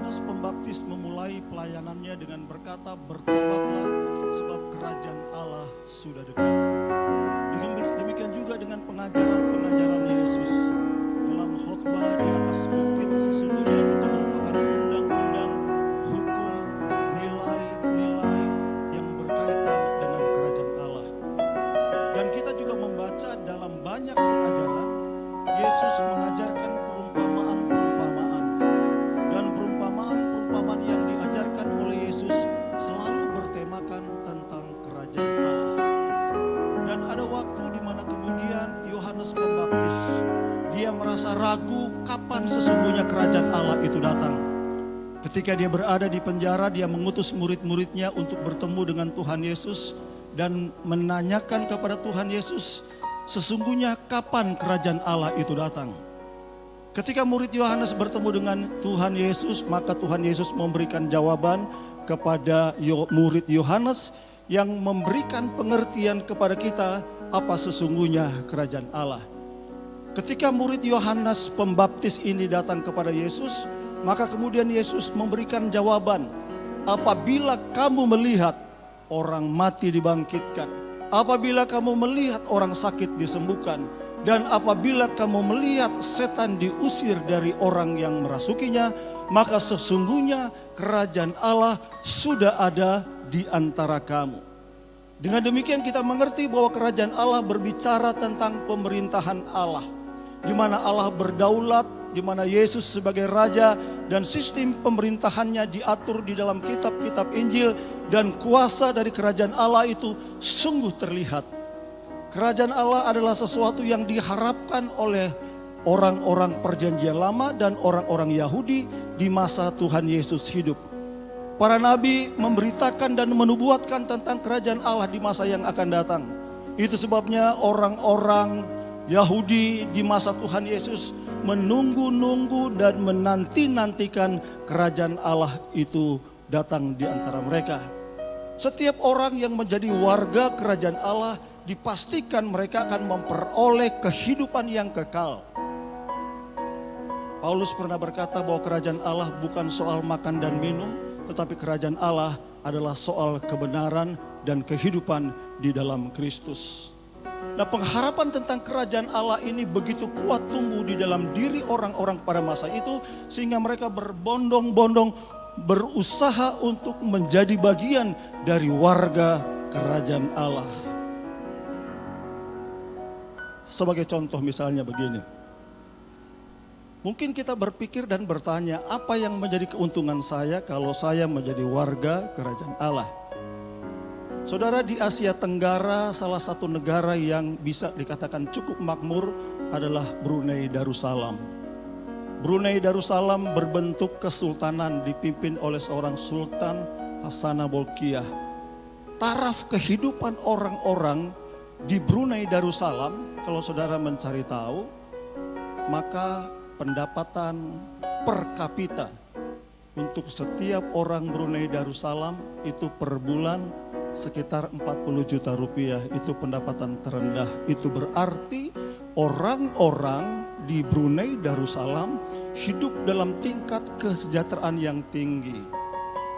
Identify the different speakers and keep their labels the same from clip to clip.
Speaker 1: Yohanes Pembaptis memulai pelayanannya dengan berkata, "Bertobatlah sebab kerajaan Allah sudah dekat." Demikian juga dengan pengajaran-pengajaran Yesus dalam khotbah di atas bukit. Sesungguhnya itu merupakan undang-undang, hukum, nilai-nilai yang berkaitan dengan kerajaan Allah. Dan kita juga membaca dalam banyak pengajaran, Yesus mengajarkan perumpamaan-perumpamaan. Dan perumpamaan-perumpamaan yang diajarkan oleh Yesus selalu bertemakan tentang kerajaan Allah. Dan ada waktu di mana kemudian Yohanes Pembaptis, dia merasa ragu kapan sesungguhnya kerajaan Allah itu datang. Ketika dia berada di penjara, dia mengutus murid-muridnya untuk bertemu dengan Tuhan Yesus dan menanyakan kepada Tuhan Yesus, sesungguhnya kapan kerajaan Allah itu datang. Ketika murid Yohanes bertemu dengan Tuhan Yesus, maka Tuhan Yesus memberikan jawaban kepada murid Yohanes yang memberikan pengertian kepada kita apa sesungguhnya kerajaan Allah. Ketika murid Yohanes Pembaptis ini datang kepada Yesus, maka kemudian Yesus memberikan jawaban, apabila kamu melihat orang mati dibangkitkan, apabila kamu melihat orang sakit disembuhkan, dan apabila kamu melihat setan diusir dari orang yang merasukinya, maka sesungguhnya kerajaan Allah sudah ada di antara kamu. Dengan demikian kita mengerti bahwa kerajaan Allah berbicara tentang pemerintahan Allah, di mana Allah berdaulat, di mana Yesus sebagai raja dan sistem pemerintahannya diatur di dalam kitab-kitab Injil, dan kuasa dari kerajaan Allah itu sungguh terlihat. Kerajaan Allah adalah sesuatu yang diharapkan oleh orang-orang Perjanjian Lama dan orang-orang Yahudi di masa Tuhan Yesus hidup. Para nabi memberitakan dan menubuatkan tentang kerajaan Allah di masa yang akan datang. Itu sebabnya orang-orang Yahudi di masa Tuhan Yesus menunggu-nunggu dan menanti-nantikan kerajaan Allah itu datang di antara mereka. Setiap orang yang menjadi warga kerajaan Allah dipastikan mereka akan memperoleh kehidupan yang kekal. Paulus pernah berkata bahwa kerajaan Allah bukan soal makan dan minum, tetapi kerajaan Allah adalah soal kebenaran dan kehidupan di dalam Kristus. Nah, pengharapan tentang kerajaan Allah ini begitu kuat tumbuh di dalam diri orang-orang pada masa itu, sehingga mereka berbondong-bondong berusaha untuk menjadi bagian dari warga kerajaan Allah. Sebagai contoh misalnya begini. Mungkin kita berpikir dan bertanya, apa yang menjadi keuntungan saya kalau saya menjadi warga kerajaan Allah? Saudara, di Asia Tenggara salah satu negara yang bisa dikatakan cukup makmur adalah Brunei Darussalam. Brunei Darussalam berbentuk kesultanan dipimpin oleh seorang Sultan Hassanah Bolkiah. Taraf kehidupan orang-orang di Brunei Darussalam, kalau saudara mencari tahu, maka pendapatan per kapita untuk setiap orang Brunei Darussalam itu per bulan sekitar 40 juta rupiah. Itu pendapatan terendah. Itu berarti orang-orang di Brunei Darussalam hidup dalam tingkat kesejahteraan yang tinggi.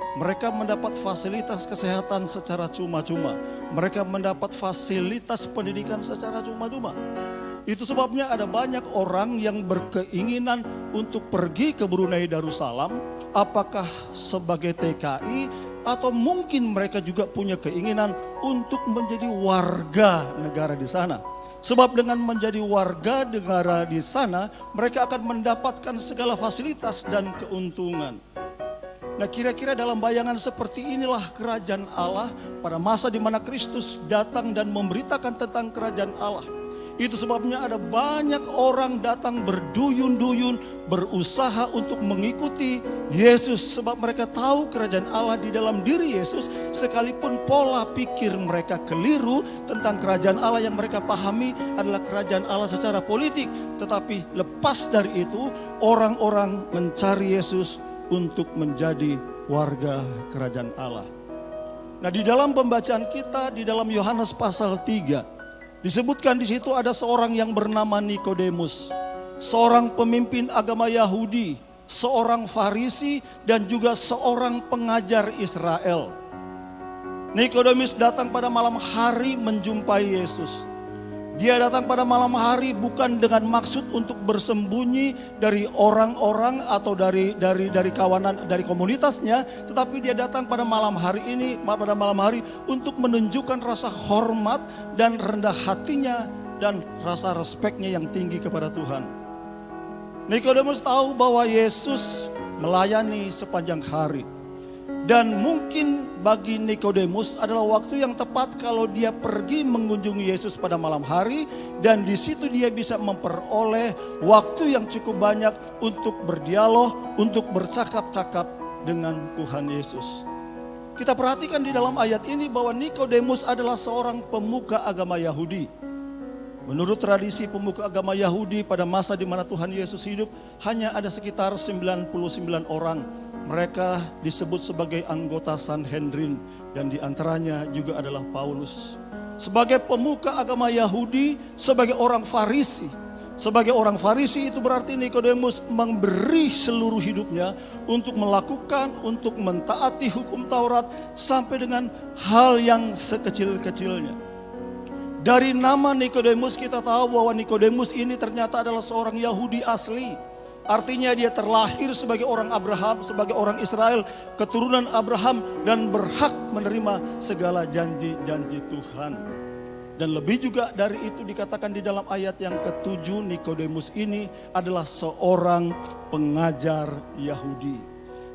Speaker 1: Mereka mendapat fasilitas kesehatan secara cuma-cuma. Mereka mendapat fasilitas pendidikan secara cuma-cuma. Itu sebabnya ada banyak orang yang berkeinginan untuk pergi ke Brunei Darussalam, apakah sebagai TKI atau mungkin mereka juga punya keinginan untuk menjadi warga negara di sana. Sebab dengan menjadi warga negara di sana, mereka akan mendapatkan segala fasilitas dan keuntungan. Nah, kira-kira dalam bayangan seperti inilah kerajaan Allah pada masa di mana Kristus datang dan memberitakan tentang kerajaan Allah. Itu sebabnya ada banyak orang datang berduyun-duyun berusaha untuk mengikuti Yesus. Sebab mereka tahu kerajaan Allah di dalam diri Yesus. Sekalipun pola pikir mereka keliru tentang kerajaan Allah, yang mereka pahami adalah kerajaan Allah secara politik. Tetapi lepas dari itu, orang-orang mencari Yesus untuk menjadi warga kerajaan Allah. Nah, di dalam pembacaan kita di dalam Yohanes pasal 3 disebutkan di situ ada seorang yang bernama Nikodemus, seorang pemimpin agama Yahudi, seorang Farisi dan juga seorang pengajar Israel. Nikodemus datang pada malam hari menjumpai Yesus. Dia datang pada malam hari bukan dengan maksud untuk bersembunyi dari orang-orang atau dari kawanan, dari komunitasnya, tetapi dia datang pada malam hari ini, pada malam hari untuk menunjukkan rasa hormat dan rendah hatinya dan rasa respeknya yang tinggi kepada Tuhan. Nikodemus tahu bahwa Yesus melayani sepanjang hari. Dan mungkin bagi Nikodemus adalah waktu yang tepat kalau dia pergi mengunjungi Yesus pada malam hari. Dan di situ dia bisa memperoleh waktu yang cukup banyak untuk berdialog, untuk bercakap-cakap dengan Tuhan Yesus. Kita perhatikan di dalam ayat ini bahwa Nikodemus adalah seorang pemuka agama Yahudi. Menurut tradisi pemuka agama Yahudi pada masa di mana Tuhan Yesus hidup, hanya ada sekitar 99 orang. Mereka disebut sebagai anggota Sanhedrin dan diantaranya juga adalah Paulus. Sebagai pemuka agama Yahudi, sebagai orang Farisi. Sebagai orang Farisi itu berarti Nikodemus memberi seluruh hidupnya untuk melakukan, untuk mentaati hukum Taurat sampai dengan hal yang sekecil-kecilnya. Dari nama Nikodemus kita tahu bahwa Nikodemus ini ternyata adalah seorang Yahudi asli. Artinya dia terlahir sebagai orang Abraham, sebagai orang Israel, keturunan Abraham dan berhak menerima segala janji-janji Tuhan. Dan lebih juga dari itu dikatakan di dalam ayat yang ke-7, Nikodemus ini adalah seorang pengajar Yahudi.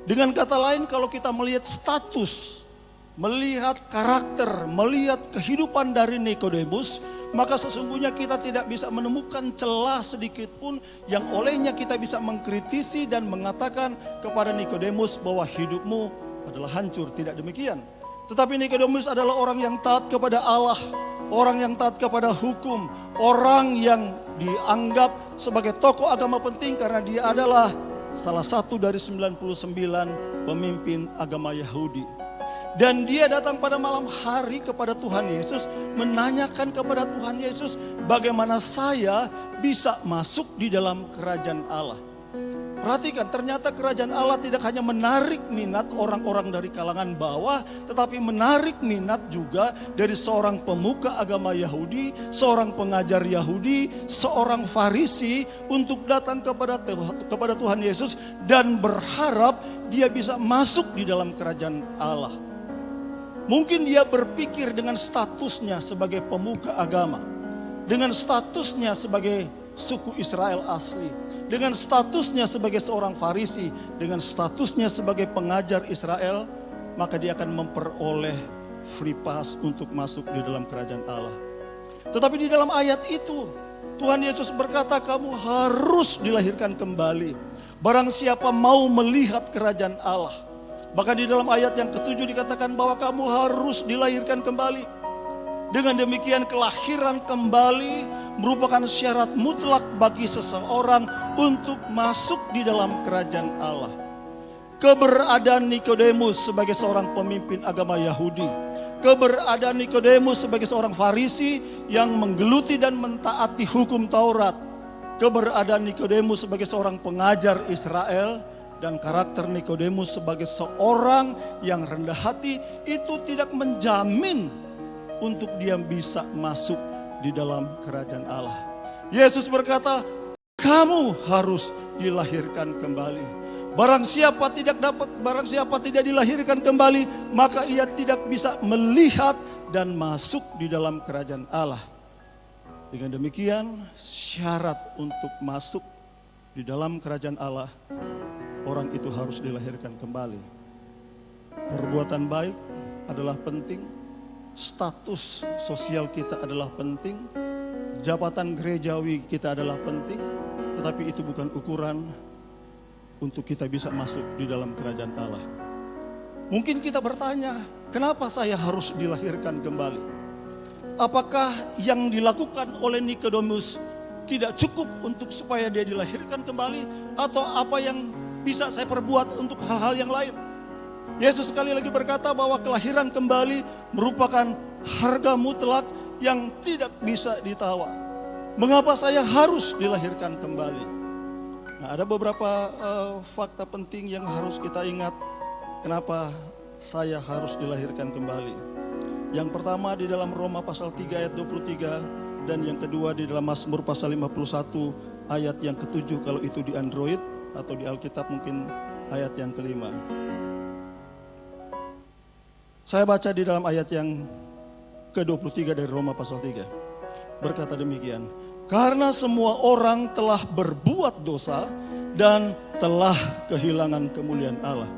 Speaker 1: Dengan kata lain kalau kita melihat status, melihat karakter, melihat kehidupan dari Nikodemus, maka sesungguhnya kita tidak bisa menemukan celah sedikit pun yang olehnya kita bisa mengkritisi dan mengatakan kepada Nikodemus bahwa hidupmu adalah hancur. Tidak demikian. Tetapi Nikodemus adalah orang yang taat kepada Allah, orang yang taat kepada hukum, orang yang dianggap sebagai tokoh agama penting karena dia adalah salah satu dari 99 pemimpin agama Yahudi. Dan dia datang pada malam hari kepada Tuhan Yesus, menanyakan kepada Tuhan Yesus, bagaimana saya bisa masuk di dalam kerajaan Allah. Perhatikan, ternyata kerajaan Allah tidak hanya menarik minat orang-orang dari kalangan bawah, tetapi menarik minat juga dari seorang pemuka agama Yahudi, seorang pengajar Yahudi, seorang Farisi untuk datang kepada Tuhan Yesus dan berharap dia bisa masuk di dalam kerajaan Allah. Mungkin dia berpikir dengan statusnya sebagai pemuka agama, dengan statusnya sebagai suku Israel asli, dengan statusnya sebagai seorang Farisi, dengan statusnya sebagai pengajar Israel, maka dia akan memperoleh free pass untuk masuk di dalam kerajaan Allah. Tetapi di dalam ayat itu, Tuhan Yesus berkata, kamu harus dilahirkan kembali. Barang siapa mau melihat kerajaan Allah. Bahkan di dalam ayat yang ke-7 dikatakan bahwa kamu harus dilahirkan kembali. Dengan demikian kelahiran kembali merupakan syarat mutlak bagi seseorang untuk masuk di dalam kerajaan Allah. Keberadaan Nikodemus sebagai seorang pemimpin agama Yahudi, keberadaan Nikodemus sebagai seorang Farisi yang menggeluti dan mentaati hukum Taurat, keberadaan Nikodemus sebagai seorang pengajar Israel, dan karakter Nikodemus sebagai seorang yang rendah hati itu tidak menjamin untuk dia bisa masuk di dalam kerajaan Allah. Yesus berkata, kamu harus dilahirkan kembali. Barang siapa tidak dilahirkan kembali, maka ia tidak bisa melihat dan masuk di dalam kerajaan Allah. Dengan demikian, syarat untuk masuk di dalam kerajaan Allah, orang itu harus dilahirkan kembali. Perbuatan baik adalah penting, status sosial kita adalah penting, jabatan gerejawi kita adalah penting, tetapi itu bukan ukuran untuk kita bisa masuk di dalam kerajaan Allah. Mungkin kita bertanya, kenapa saya harus dilahirkan kembali? Apakah yang dilakukan oleh Nikodemus tidak cukup untuk supaya dia dilahirkan kembali? Atau apa yang bisa saya perbuat untuk hal-hal yang lain? Yesus sekali lagi berkata bahwa kelahiran kembali merupakan harga mutlak yang tidak bisa ditawar. Mengapa saya harus dilahirkan kembali? Nah, ada beberapa fakta penting yang harus kita ingat kenapa saya harus dilahirkan kembali. Yang pertama di dalam Roma pasal 3 ayat 23 dan yang kedua di dalam Mazmur pasal 51 ayat yang ke-7 kalau itu di Android atau di Alkitab mungkin ayat yang kelima. Saya baca di dalam ayat yang ke-23 dari Roma pasal 3. Berkata demikian, karena semua orang telah berbuat dosa dan telah kehilangan kemuliaan Allah.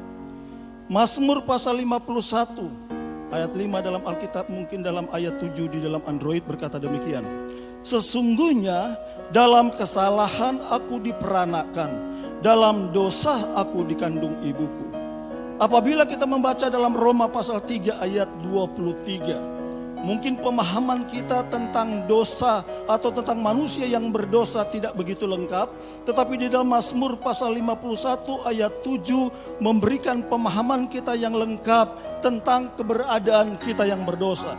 Speaker 1: Mazmur pasal 51 ayat 5 dalam Alkitab, mungkin dalam ayat 7 di dalam Android berkata demikian. Sesungguhnya dalam kesalahan aku diperanakan, dalam dosa aku dikandung ibuku. Apabila kita membaca dalam Roma pasal 3 ayat 23, mungkin pemahaman kita tentang dosa atau tentang manusia yang berdosa tidak begitu lengkap. Tetapi di dalam Mazmur pasal 51 ayat 7 memberikan pemahaman kita yang lengkap tentang keberadaan kita yang berdosa.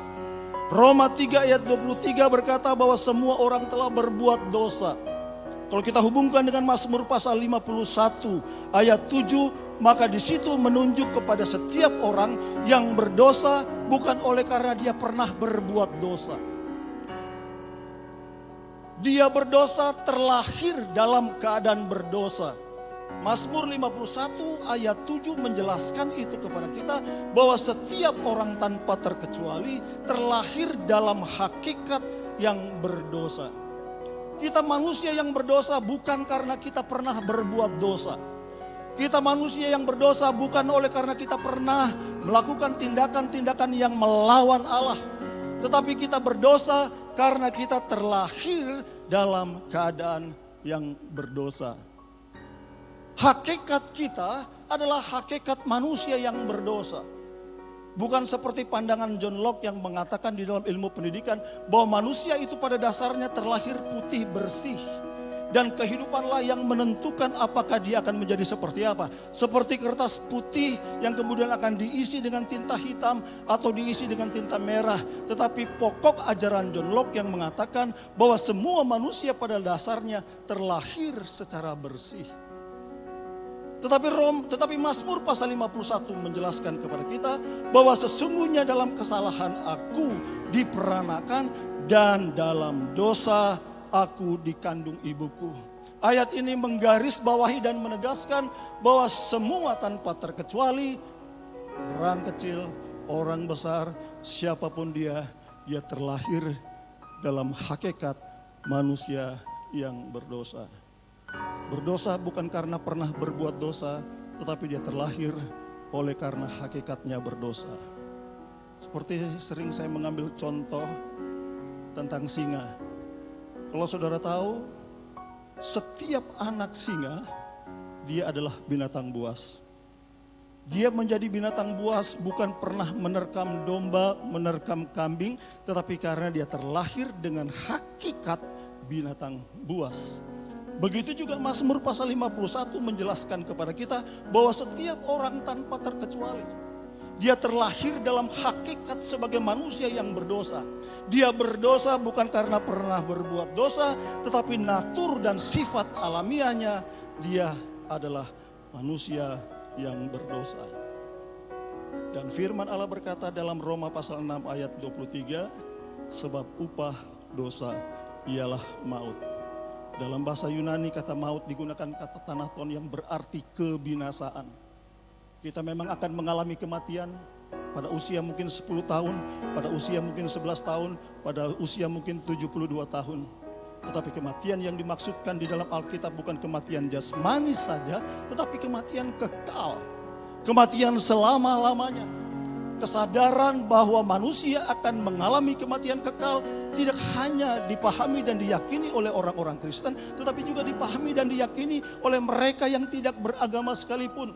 Speaker 1: Roma 3 ayat 23 berkata bahwa semua orang telah berbuat dosa. Kalau kita hubungkan dengan Mazmur pasal 51 ayat 7, maka di situ menunjuk kepada setiap orang yang berdosa bukan oleh karena dia pernah berbuat dosa. Dia berdosa terlahir dalam keadaan berdosa. Mazmur 51 ayat 7 menjelaskan itu kepada kita bahwa setiap orang tanpa terkecuali terlahir dalam hakikat yang berdosa. Kita manusia yang berdosa bukan karena kita pernah berbuat dosa. Kita manusia yang berdosa bukan oleh karena kita pernah melakukan tindakan-tindakan yang melawan Allah. Tetapi kita berdosa karena kita terlahir dalam keadaan yang berdosa. Hakikat kita adalah hakikat manusia yang berdosa. Bukan seperti pandangan John Locke yang mengatakan di dalam ilmu pendidikan bahwa manusia itu pada dasarnya terlahir putih bersih. Dan kehidupanlah yang menentukan apakah dia akan menjadi seperti apa. Seperti kertas putih yang kemudian akan diisi dengan tinta hitam atau diisi dengan tinta merah. Tetapi pokok ajaran John Locke yang mengatakan bahwa semua manusia pada dasarnya terlahir secara bersih. Tetapi Mazmur pasal 51 menjelaskan kepada kita bahwa sesungguhnya dalam kesalahan aku diperanakan dan dalam dosa aku dikandung ibuku. Ayat ini menggarisbawahi dan menegaskan bahwa semua tanpa terkecuali, orang kecil, orang besar, siapapun dia terlahir dalam hakikat manusia yang berdosa. Berdosa bukan karena pernah berbuat dosa, tetapi dia terlahir oleh karena hakikatnya berdosa. Seperti sering saya mengambil contoh tentang singa. Kalau saudara tahu, setiap anak singa, dia adalah binatang buas. Dia menjadi binatang buas bukan pernah menerkam domba, menerkam kambing, tetapi karena dia terlahir dengan hakikat binatang buas. Begitu juga Mazmur pasal 51 menjelaskan kepada kita bahwa setiap orang tanpa terkecuali, dia terlahir dalam hakikat sebagai manusia yang berdosa. Dia berdosa bukan karena pernah berbuat dosa, tetapi natur dan sifat alamiahnya dia adalah manusia yang berdosa. Dan firman Allah berkata dalam Roma pasal 6 ayat 23, sebab upah dosa ialah maut. Dalam bahasa Yunani kata maut digunakan kata thanaton yang berarti kebinasaan. Kita memang akan mengalami kematian pada usia mungkin 10 tahun, pada usia mungkin 11 tahun, pada usia mungkin 72 tahun. Tetapi kematian yang dimaksudkan di dalam Alkitab bukan kematian jasmani saja, tetapi kematian kekal. Kematian selama-lamanya. Kesadaran bahwa manusia akan mengalami kematian kekal tidak hanya dipahami dan diyakini oleh orang-orang Kristen, tetapi juga dipahami dan diyakini oleh mereka yang tidak beragama sekalipun.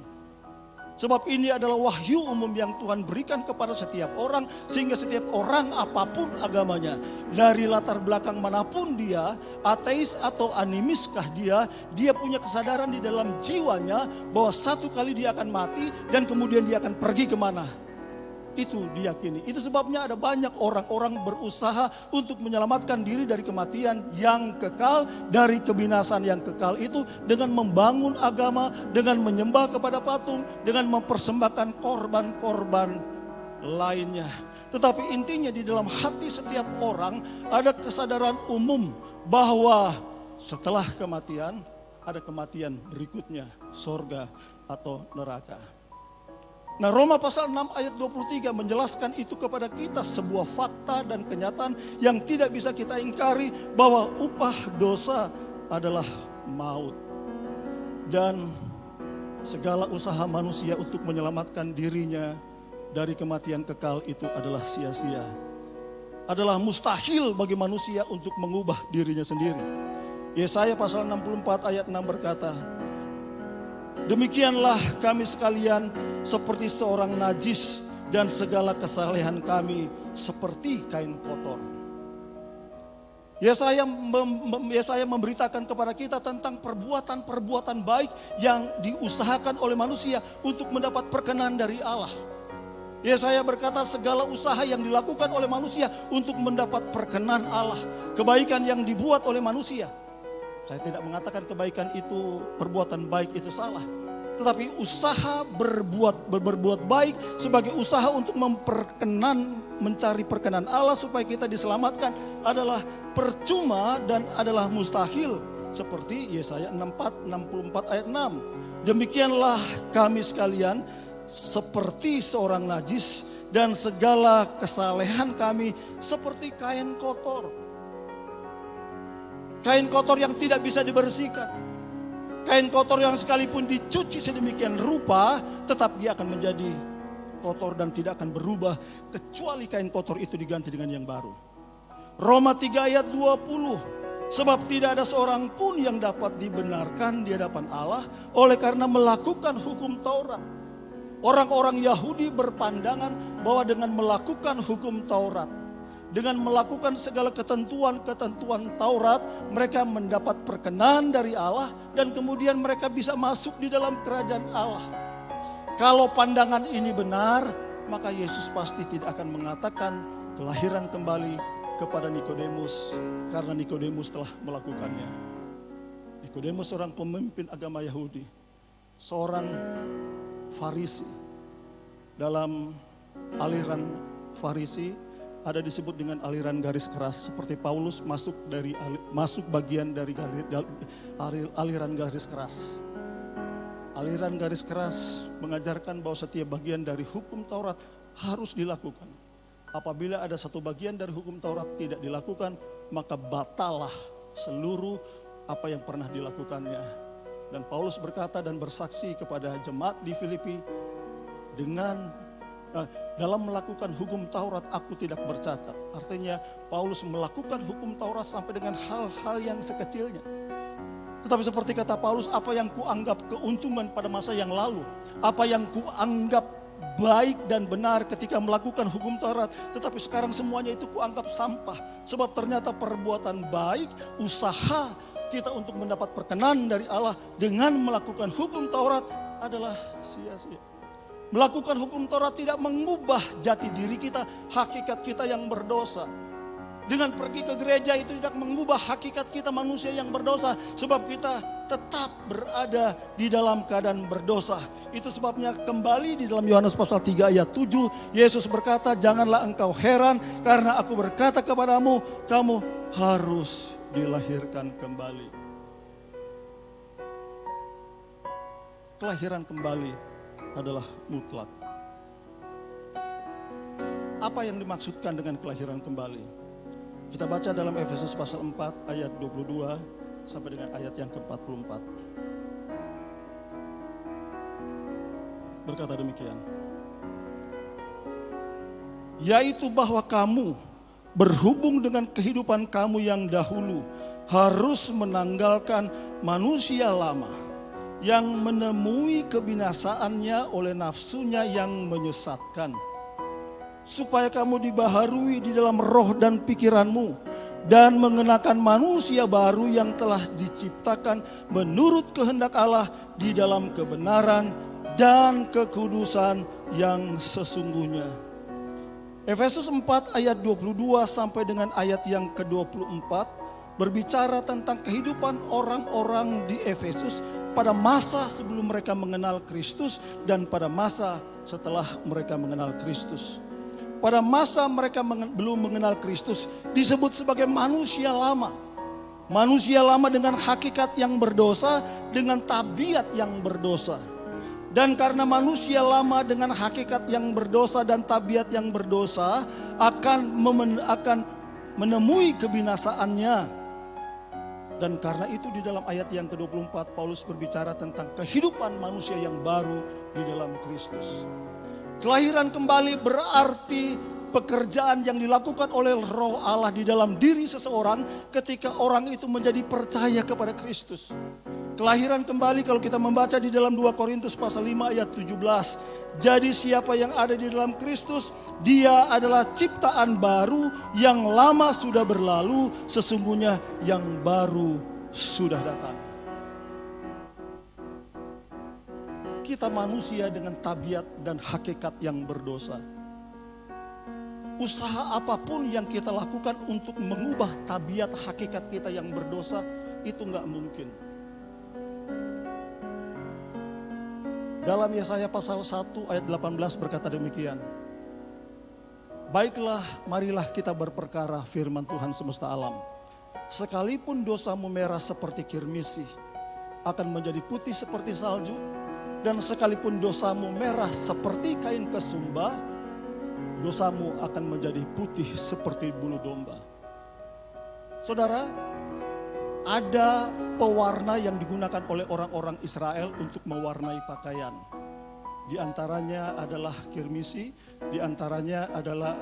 Speaker 1: Sebab ini adalah wahyu umum yang Tuhan berikan kepada setiap orang, sehingga setiap orang apapun agamanya, dari latar belakang manapun dia, ateis atau animiskah dia punya kesadaran di dalam jiwanya bahwa satu kali dia akan mati dan kemudian dia akan pergi kemana? Itu diyakini. Itu sebabnya ada banyak orang-orang berusaha untuk menyelamatkan diri dari kematian yang kekal, dari kebinasan yang kekal itu dengan membangun agama, dengan menyembah kepada patung, dengan mempersembahkan korban-korban lainnya. Tetapi intinya di dalam hati setiap orang ada kesadaran umum bahwa setelah kematian ada kematian berikutnya, sorga atau neraka. Nah, Roma pasal 6 ayat 23 menjelaskan itu kepada kita, sebuah fakta dan kenyataan yang tidak bisa kita ingkari, bahwa upah dosa adalah maut. Dan segala usaha manusia untuk menyelamatkan dirinya dari kematian kekal itu adalah sia-sia. Adalah mustahil bagi manusia untuk mengubah dirinya sendiri. Yesaya pasal 64 ayat 6 berkata, demikianlah kami sekalian seperti seorang najis, dan segala kesalehan kami seperti kain kotor. Yesaya memberitakan kepada kita tentang perbuatan-perbuatan baik yang diusahakan oleh manusia untuk mendapat perkenan dari Allah. Yesaya berkata segala usaha yang dilakukan oleh manusia untuk mendapat perkenan Allah, kebaikan yang dibuat oleh manusia. Saya tidak mengatakan kebaikan itu, perbuatan baik itu salah. Tetapi usaha berbuat baik sebagai usaha untuk mencari perkenan Allah supaya kita diselamatkan adalah percuma dan adalah mustahil. Seperti Yesaya 64 ayat 6. Demikianlah kami sekalian seperti seorang najis, dan segala kesalehan kami seperti kain kotor. Kain kotor yang tidak bisa dibersihkan. Kain kotor yang sekalipun dicuci sedemikian rupa, tetap dia akan menjadi kotor dan tidak akan berubah kecuali kain kotor itu diganti dengan yang baru. Roma 3 ayat 20. Sebab tidak ada seorang pun yang dapat dibenarkan di hadapan Allah oleh karena melakukan hukum Taurat. Orang-orang Yahudi berpandangan bahwa dengan melakukan hukum Taurat, dengan melakukan segala ketentuan-ketentuan Taurat, mereka mendapat perkenan dari Allah dan kemudian mereka bisa masuk di dalam kerajaan Allah. Kalau pandangan ini benar, maka Yesus pasti tidak akan mengatakan kelahiran kembali kepada Nikodemus, karena Nikodemus telah melakukannya. Nikodemus seorang pemimpin agama Yahudi, seorang Farisi. Dalam aliran Farisi ada disebut dengan aliran garis keras, seperti Paulus masuk bagian dari aliran garis keras. Aliran garis keras mengajarkan bahwa setiap bagian dari hukum Taurat harus dilakukan. Apabila ada satu bagian dari hukum Taurat tidak dilakukan, maka batalah seluruh apa yang pernah dilakukannya. Dan Paulus berkata dan bersaksi kepada jemaat di Filipi, dalam melakukan hukum Taurat aku tidak bercacat. Artinya Paulus melakukan hukum Taurat sampai dengan hal-hal yang sekecilnya. Tetapi seperti kata Paulus, apa yang kuanggap keuntungan pada masa yang lalu, apa yang kuanggap baik dan benar ketika melakukan hukum Taurat, tetapi sekarang semuanya itu kuanggap sampah. Sebab ternyata perbuatan baik, usaha kita untuk mendapat perkenan dari Allah dengan melakukan hukum Taurat adalah sia-sia. Melakukan hukum Taurat tidak mengubah jati diri kita, hakikat kita yang berdosa. Dengan pergi ke gereja itu tidak mengubah hakikat kita manusia yang berdosa. Sebab kita tetap berada di dalam keadaan berdosa. Itu sebabnya kembali di dalam Yohanes pasal 3 ayat 7. Yesus berkata, janganlah engkau heran karena aku berkata kepadamu, kamu harus dilahirkan kembali. Kelahiran kembali adalah mutlak. Apa yang dimaksudkan dengan kelahiran kembali? Kita baca dalam Efesus pasal 4 ayat 22 sampai dengan ayat yang ke-44. Berkata demikian. Yaitu bahwa kamu berhubung dengan kehidupan kamu yang dahulu harus menanggalkan manusia lama yang menemui kebinasaannya oleh nafsunya yang menyesatkan. Supaya kamu dibaharui di dalam roh dan pikiranmu, dan mengenakan manusia baru yang telah diciptakan menurut kehendak Allah di dalam kebenaran dan kekudusan yang sesungguhnya. Efesus 4 ayat 22 sampai dengan ayat yang ke-24 berbicara tentang kehidupan orang-orang di Efesus pada masa sebelum mereka mengenal Kristus dan pada masa setelah mereka mengenal Kristus. Pada masa mereka belum mengenal Kristus disebut sebagai manusia lama. Manusia lama dengan hakikat yang berdosa, dengan tabiat yang berdosa. Dan karena manusia lama dengan hakikat yang berdosa dan tabiat yang berdosa akan menemui kebinasaannya. Dan karena itu di dalam ayat yang ke-24 Paulus berbicara tentang kehidupan manusia yang baru di dalam Kristus. Kelahiran kembali berarti pekerjaan yang dilakukan oleh Roh Allah di dalam diri seseorang ketika orang itu menjadi percaya kepada Kristus. Kelahiran kembali kalau kita membaca di dalam 2 Korintus pasal 5 ayat 17. Jadi siapa yang ada di dalam Kristus, dia adalah ciptaan baru, yang lama sudah berlalu, sesungguhnya yang baru sudah datang. Kita manusia dengan tabiat dan hakikat yang berdosa. Usaha apapun yang kita lakukan untuk mengubah tabiat hakikat kita yang berdosa, itu gak mungkin. Dalam Yesaya pasal 1 ayat 18 berkata demikian. Baiklah, marilah kita berperkara firman Tuhan semesta alam. Sekalipun dosamu merah seperti kirmisi, akan menjadi putih seperti salju. Dan sekalipun dosamu merah seperti kain kesumba, dosamu akan menjadi putih seperti bulu domba. Saudara, ada pewarna yang digunakan oleh orang-orang Israel untuk mewarnai pakaian. Di antaranya adalah kirmisi, di antaranya adalah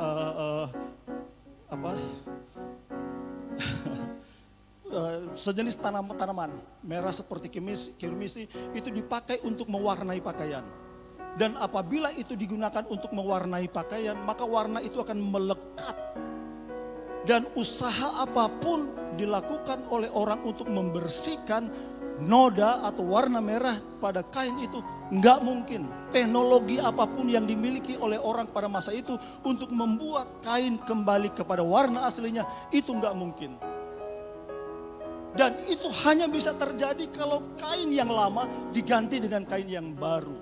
Speaker 1: sejenis tanaman merah seperti kirmisi itu dipakai untuk mewarnai pakaian. Dan apabila itu digunakan untuk mewarnai pakaian, maka warna itu akan melekat. Dan usaha apapun dilakukan oleh orang untuk membersihkan noda atau warna merah pada kain itu nggak mungkin. Teknologi apapun yang dimiliki oleh orang pada masa itu untuk membuat kain kembali kepada warna aslinya itu nggak mungkin. Dan itu hanya bisa terjadi kalau kain yang lama diganti dengan kain yang baru.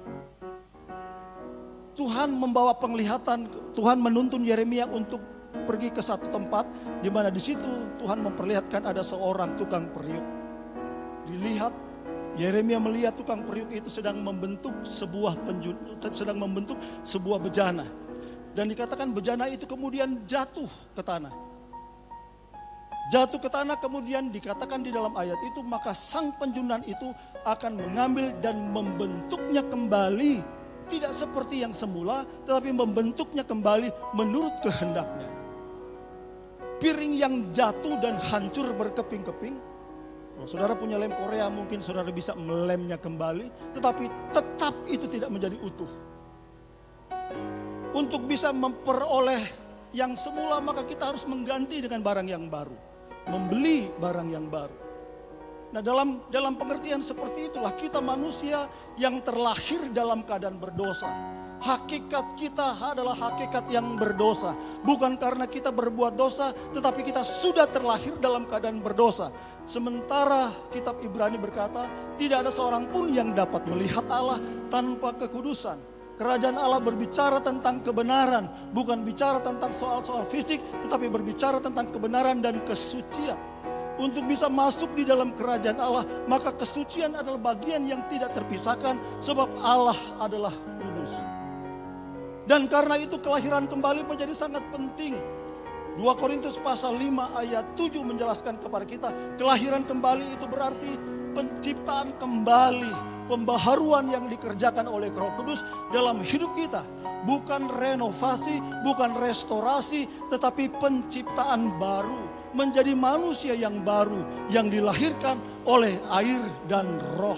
Speaker 1: Tuhan membawa penglihatan, Tuhan menuntun Yeremia untuk pergi ke satu tempat di mana di situ Tuhan memperlihatkan ada seorang tukang periuk. Dilihat, Yeremia melihat tukang periuk itu sedang membentuk sebuah bejana. Dan dikatakan bejana itu kemudian jatuh ke tanah. Jatuh ke tanah kemudian dikatakan di dalam ayat itu, maka sang penjunan itu akan mengambil dan membentuknya kembali. Tidak seperti yang semula, tetapi membentuknya kembali menurut kehendaknya. Piring yang jatuh dan hancur berkeping-keping. Kalau saudara punya lem Korea mungkin saudara bisa melemnya kembali. Tetapi tetap itu tidak menjadi utuh. Untuk bisa memperoleh yang semula maka kita harus mengganti dengan barang yang baru. Membeli barang yang baru. Nah dalam pengertian seperti itulah kita manusia yang terlahir dalam keadaan berdosa. Hakikat kita adalah hakikat yang berdosa. Bukan karena kita berbuat dosa, tetapi kita sudah terlahir dalam keadaan berdosa. Sementara kitab Ibrani berkata, tidak ada seorang pun yang dapat melihat Allah tanpa kekudusan. Kerajaan Allah berbicara tentang kebenaran, bukan bicara tentang soal-soal fisik, tetapi berbicara tentang kebenaran dan kesucian. Untuk bisa masuk di dalam kerajaan Allah, maka kesucian adalah bagian yang tidak terpisahkan sebab Allah adalah kudus. Dan karena itu kelahiran kembali menjadi sangat penting. 2 Korintus pasal 5 ayat 7 menjelaskan kepada kita, kelahiran kembali itu berarti penciptaan kembali, pembaharuan yang dikerjakan oleh Roh Kudus dalam hidup kita. Bukan renovasi, bukan restorasi, tetapi penciptaan baru. Menjadi manusia yang baru, yang dilahirkan oleh air dan roh.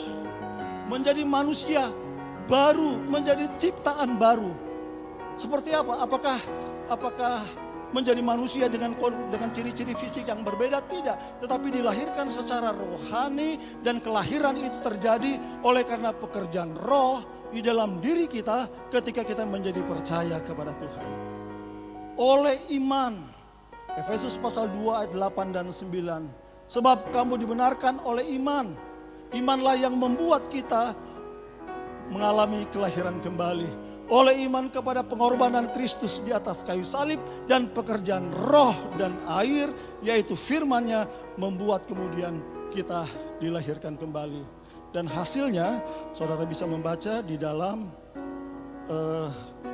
Speaker 1: Menjadi manusia baru, menjadi ciptaan baru. Seperti apa? Apakah menjadi manusia dengan ciri-ciri fisik yang berbeda? Tidak, tetapi dilahirkan secara rohani dan kelahiran itu terjadi oleh karena pekerjaan roh di dalam diri kita ketika kita menjadi percaya kepada Tuhan. oleh iman. Efesus pasal 2 ayat 8 dan 9. Sebab kamu dibenarkan oleh iman. Imanlah yang membuat kita mengalami kelahiran kembali. Oleh iman kepada pengorbanan Kristus di atas kayu salib dan pekerjaan roh dan air, yaitu firman-Nya, membuat kemudian kita dilahirkan kembali. Dan hasilnya saudara bisa membaca di dalam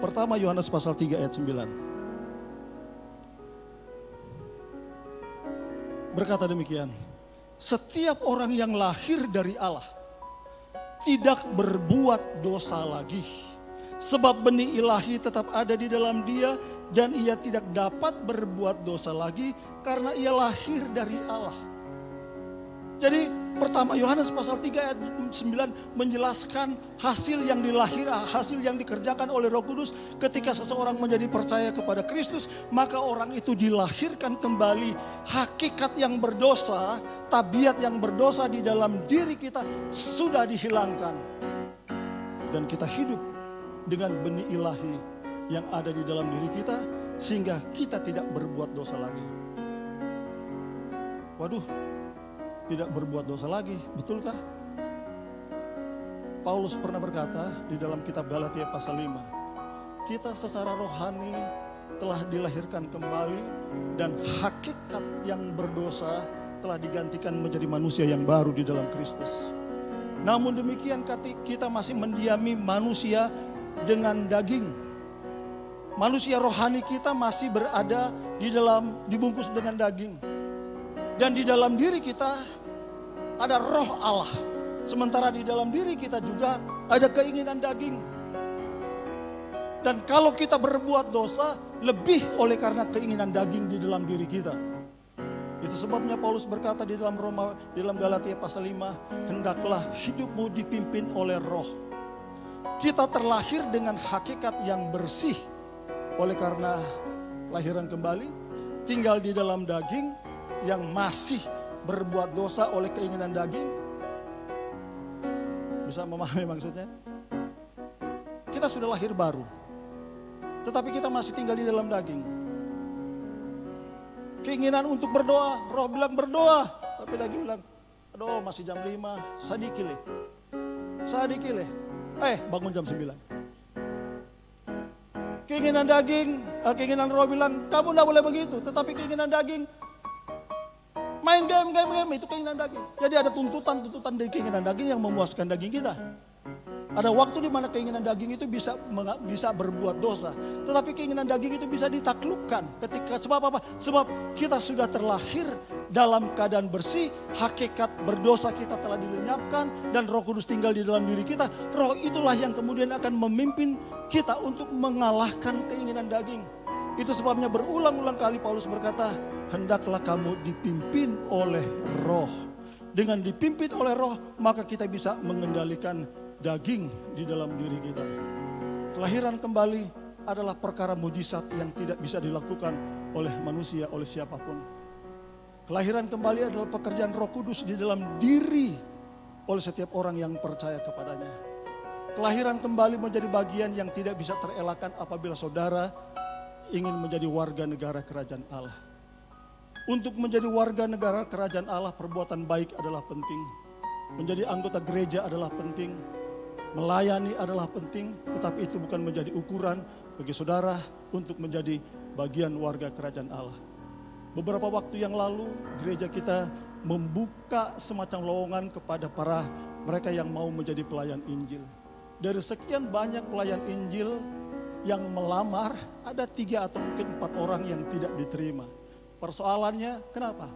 Speaker 1: pertama Yohanes pasal 3 ayat 9. Berkata demikian, setiap orang yang lahir dari Allah tidak berbuat dosa lagi. Sebab benih ilahi tetap ada di dalam dia dan ia tidak dapat berbuat dosa lagi karena ia lahir dari Allah. Jadi pertama Yohanes pasal 3 ayat 9 menjelaskan hasil yang dikerjakan oleh Roh Kudus ketika seseorang menjadi percaya kepada Kristus, maka orang itu dilahirkan kembali. Hakikat yang berdosa, tabiat yang berdosa di dalam diri kita sudah dihilangkan. Dan kita hidup dengan benih ilahi yang ada di dalam diri kita sehingga kita tidak berbuat dosa lagi. Waduh, tidak berbuat dosa lagi, betulkah? Paulus pernah berkata di dalam kitab Galatia pasal 5, kita secara rohani telah dilahirkan kembali dan hakikat yang berdosa telah digantikan menjadi manusia yang baru di dalam Kristus. Namun demikian kita masih mendiami manusia dengan daging. Manusia rohani kita masih berada dibungkus dengan daging. Dan di dalam diri kita ada roh Allah. Sementara di dalam diri kita juga ada keinginan daging. Dan kalau kita berbuat dosa, lebih oleh karena keinginan daging di dalam diri kita. Itu sebabnya Paulus berkata di dalam Galatia pasal 5, hendaklah hidupmu dipimpin oleh roh. Kita terlahir dengan hakikat yang bersih oleh karena lahiran kembali, tinggal di dalam daging yang masih berbuat dosa oleh keinginan daging. Bisa memahami maksudnya? Kita sudah lahir baru, tetapi kita masih tinggal di dalam daging. Keinginan untuk berdoa, roh bilang berdoa, tapi daging bilang, aduh masih jam 5, sadikile. Bangun jam 9. Keinginan roh bilang, kamu tidak boleh begitu. Tetapi keinginan daging, main game, itu keinginan daging. Jadi ada tuntutan dari keinginan daging yang memuaskan daging kita. Ada waktu di mana keinginan daging itu bisa berbuat dosa. Tetapi keinginan daging itu bisa ditaklukkan. Sebab apa? Sebab kita sudah terlahir dalam keadaan bersih. Hakikat berdosa kita telah dilenyapkan. Dan Roh Kudus tinggal di dalam diri kita. Roh itulah yang kemudian akan memimpin kita untuk mengalahkan keinginan daging. Itu sebabnya berulang-ulang kali Paulus berkata, hendaklah kamu dipimpin oleh roh. Dengan dipimpin oleh roh, maka kita bisa mengendalikan daging di dalam diri kita. Kelahiran kembali adalah perkara mujizat yang tidak bisa dilakukan oleh manusia, oleh siapapun. Kelahiran kembali adalah pekerjaan Roh Kudus di dalam diri oleh setiap orang yang percaya kepadanya. Kelahiran kembali menjadi bagian yang tidak bisa terelakkan apabila saudara ingin menjadi warga negara kerajaan Allah. Untuk menjadi warga negara kerajaan Allah, perbuatan baik adalah penting. Menjadi anggota gereja adalah penting. Melayani adalah penting, tetapi itu bukan menjadi ukuran bagi saudara untuk menjadi bagian warga kerajaan Allah. Beberapa waktu yang lalu gereja kita membuka semacam lowongan kepada mereka yang mau menjadi pelayan Injil. Dari sekian banyak pelayan Injil yang melamar, ada 3 atau mungkin 4 orang yang tidak diterima. Persoalannya kenapa?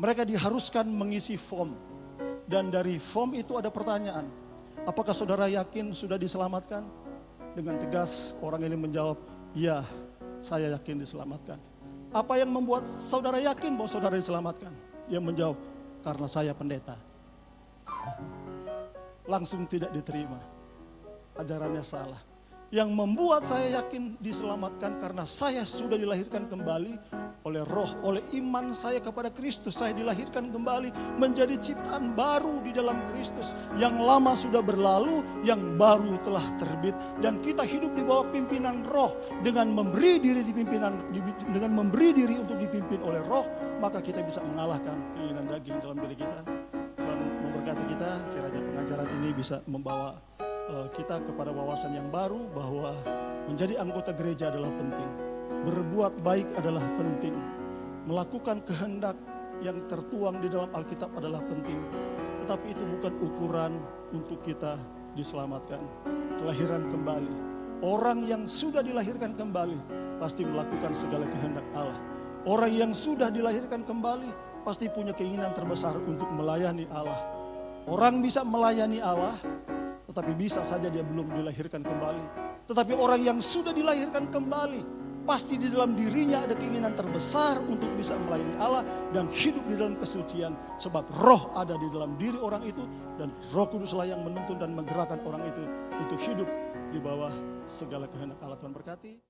Speaker 1: Mereka diharuskan mengisi form. Dan dari form itu ada pertanyaan. Apakah saudara yakin sudah diselamatkan? Dengan tegas orang ini menjawab, ya, saya yakin diselamatkan. Apa yang membuat saudara yakin bahwa saudara diselamatkan? Dia menjawab, karena saya pendeta. Langsung tidak diterima. Ajarannya salah. Yang membuat saya yakin diselamatkan karena saya sudah dilahirkan kembali oleh roh, oleh iman saya kepada Kristus. Saya dilahirkan kembali menjadi ciptaan baru di dalam Kristus. Yang lama sudah berlalu, yang baru telah terbit. Dan kita hidup di bawah pimpinan roh. Dengan memberi diri untuk dipimpin oleh roh, maka kita bisa mengalahkan keinginan daging dalam diri kita. Tuhan memberkati kita, kiranya pengajaran ini bisa membawa kita kepada wawasan yang baru bahwa menjadi anggota gereja adalah penting. Berbuat baik adalah penting. Melakukan kehendak yang tertuang di dalam Alkitab adalah penting. Tetapi itu bukan ukuran untuk kita diselamatkan. Kelahiran kembali. Orang yang sudah dilahirkan kembali pasti melakukan segala kehendak Allah. Orang yang sudah dilahirkan kembali pasti punya keinginan terbesar untuk melayani Allah. Orang bisa melayani Allah, tetapi bisa saja dia belum dilahirkan kembali. Tetapi orang yang sudah dilahirkan kembali, pasti di dalam dirinya ada keinginan terbesar untuk bisa melayani Allah dan hidup di dalam kesucian. Sebab roh ada di dalam diri orang itu dan Roh Kuduslah yang menuntun dan menggerakkan orang itu untuk hidup di bawah segala kehendak Allah. Tuhan berkati.